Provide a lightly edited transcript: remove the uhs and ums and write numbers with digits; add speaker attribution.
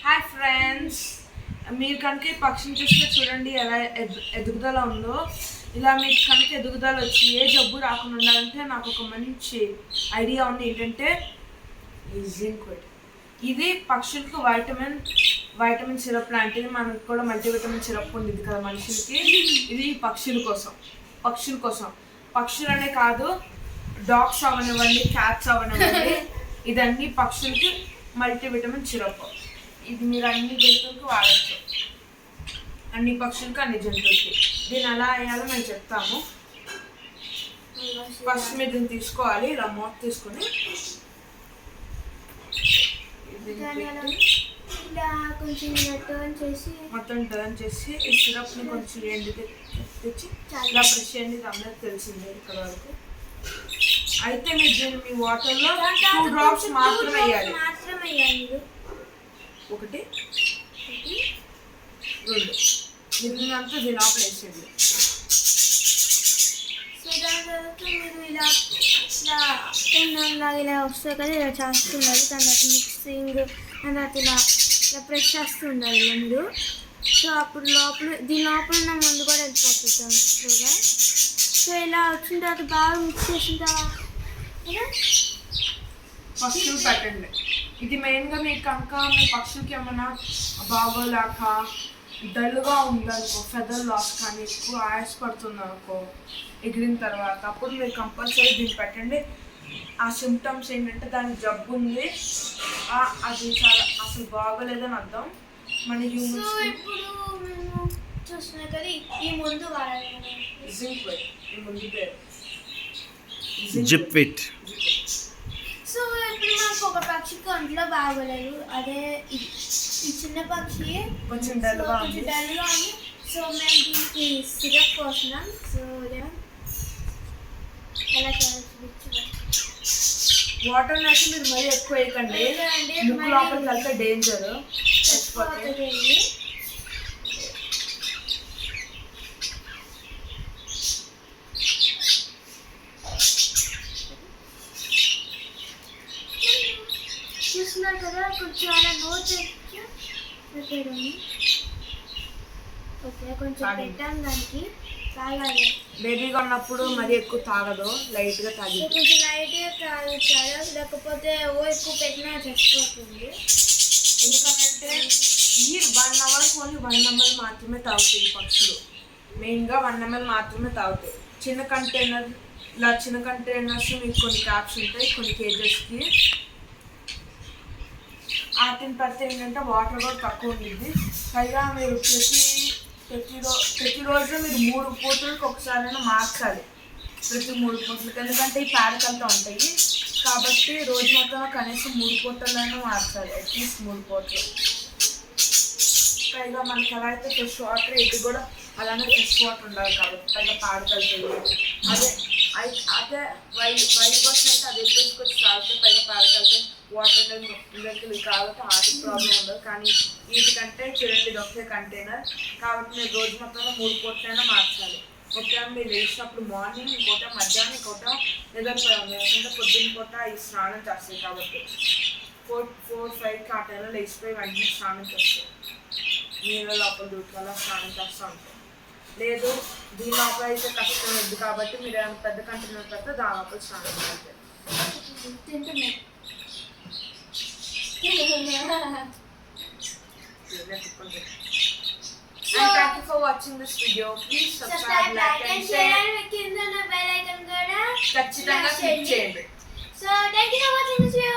Speaker 1: Hi friends, మీరు కనుక ఈ పక్షిని చూస్తే చూడండి ఎలా ఎదుగుదల ఉందో. ఇలా మీకు కనుక ఎదుగుదల వచ్చి ఏ జబ్బు రాకుండా ఉండాలంటే నాకు ఒక మంచి ఐడియా ఉంది. ఏంటంటే జింక్. ఇది పక్షులకు వైటమిన్ సిరప్ లాంటిది. మనకు కూడా మల్టీవిటమిన్ సిరప్ ఉంది కదా మనుషులకి. ఇది పక్షుల కోసం పక్షులనే కాదు, డాగ్స్ అవనివ్వండి, క్యాట్స్ అవనివ్వండి, ఇదన్నీ పక్షులకి మల్టీవిటమిన్ సిరప్. ఇది మీరు అన్ని జంతువులకి వాడచ్చు, అన్ని పక్షులకి అన్ని జంతువులకి. దీన్ని ఎలా వేయాలో మేము చెప్తాము. ఫస్ట్ మీరు దీన్ని తీసుకోవాలి, ఇలా మూత తీసుకొని మొత్తం టర్న్ చేసి ఈ సిరప్ని కొంచెం ఎండి తెచ్చి ఇలా ప్రెస్ చేయండి. ఇది అందరికి తెలిసిందే ఇక్కడ వరకు. అయితే మీరు దీన్ని మీ వాటర్లో 2 drops మాత్రమే వేయాలి. ఒకటి 2 మిగిలినంతా దీని లోపల వేసేది.
Speaker 2: సో దాని తర్వాత మీరు ఇలా వస్తుంది కదా, ఇలా చేస్తున్నారు. దాని తర్వాత మిక్సింగ్ దాని తర్వాత ఇలా ప్రెస్ చేస్తుండాలి ముందు. సో అప్పుడు దీని లోపల ఉన్న ముందు కూడా వెళ్ళిపోతుంది స్లోగా. సో ఇలా వచ్చిన తర్వాత బాగా మిక్స్ చేసిన తర్వాత
Speaker 1: పక్షులు పెట్టండి. ఇది మెయిన్గా మీకు కనుక మీ పక్షులకి ఏమైనా బాగోలేక డల్గా ఉందనుకో, ఫెదర్ లాస్ కానీ ఎక్కువ ఆయాస పడుతుంది అనుకో ఎగిరిన తర్వాత, అప్పుడు మీరు కంపల్సరీ దీన్ని పెట్టండి. ఆ సిమ్టమ్స్ ఏంటంటే దానికి జబ్బు ఉంది, అది చాలా అసలు బాగోలేదని అర్థం. మన హ్యూమన్స్
Speaker 2: చూస్తున్నా కదా, ఈ ముందు
Speaker 1: పేరు
Speaker 3: జిప్విట్.
Speaker 2: సో ఇప్పుడు మనకు ఒక పక్షికి ఒంట్లో బాగోలేదు, అదే ఈ చిన్న పక్షి
Speaker 1: కొంచెం డల్గా
Speaker 2: ఉంది. సో మేము దీనికి సిరప్ పోస్తున్నాం. సో ఎలా
Speaker 1: వాటర్ అయితే మీరు మరీ ఎక్కువ వేయకండి, ముక్కు లోపలికి వెళ్తే డేంజర్.
Speaker 2: చూస్తున్నారు కదా, కొంచెం అలా నోట్ పెట్టాము. ఓకే, కొంచెం పెట్టాను దానికి. తాగాలి.
Speaker 1: బేబీగా ఉన్నప్పుడు మరీ ఎక్కువ తాగదు, లైట్గా తాగి
Speaker 2: కొంచెం లైట్గా తాగుతారు, లేకపోతే ఎక్కువ పెట్టినా చచ్చిపోతుంది.
Speaker 1: ఎందుకంటే ఈ 1 hour ఓన్లీ 1 ml మాత్రమే తాగుతాయి ఈ పక్షులు. మెయిన్గా 1 ml మాత్రమే తాగుతాయి. చిన్న కంటైనర్స్ మీకు కొన్ని క్యాప్స్ ఉంటాయి, కొన్ని కేజెస్కి. వాటిని పెడితే ఏంటంటే వాటర్ కూడా తక్కువ ఉంటుంది. పైగా మీరు ప్రతిరోజు మీరు 3 పూటలకు ఒకసారైనా మార్చాలి, ప్రతి 3 పూటలకు. ఎందుకంటే ఈ పేడకలతో ఉంటాయి కాబట్టి రోజు మొత్తంలో కనీసం 3 పూటలైనా మార్చాలి, అట్లీస్ట్ 3 పూటలు. పైగా మనకి ఎలా అయితే ఫ్రెష్ వాటర్, ఇది కూడా అలానే ఫ్రెష్ వాటర్ ఉండాలి కాబట్టి. పైగా పేడకలుతాయి, అదే వైట్ బస్ అంటే అది తీసుకొచ్చి తాగితే పైగా పేడకలుతాయి, వాటర్ దగ్గర కాబట్టి హార్ట్ ప్రాబ్లం ఉండదు. కానీ వీటికంటే చూడండి, ఇది ఒకే కంటైనర్ కాబట్టి మీరు రోజు మొత్తంలో 3 పూటలైనా మార్చాలి. ఒక మీరు లేచినప్పుడు మార్నింగ్, ఇంకోట మధ్యాహ్నం, ఇంకోట నిద్రపోయాము. ఎందుకంటే పొద్దున్న పూట ఈ స్నానం చేస్తాయి కాబట్టి 4-5కి ఆ టైంలో లేచిపోయి వెంటనే స్నానం చేస్తాయి. నీళ్ళ లోపల దూకాల స్నానం చేస్తూ ఉంటాయి. లేదు దీని లోపల అయితే కష్టం ఉంది కాబట్టి మీరు ఏమైనా పెద్ద కంటైనర్ పెడితే దాని లోపల స్నానం చేస్తారు. And thank you for watching this video. Please subscribe, like and share.
Speaker 2: కింద బెల్ ఐకాన్ కూడా
Speaker 1: ఖచ్చితంగా క్లిక్ చేయండి.
Speaker 2: So thank you for watching this video.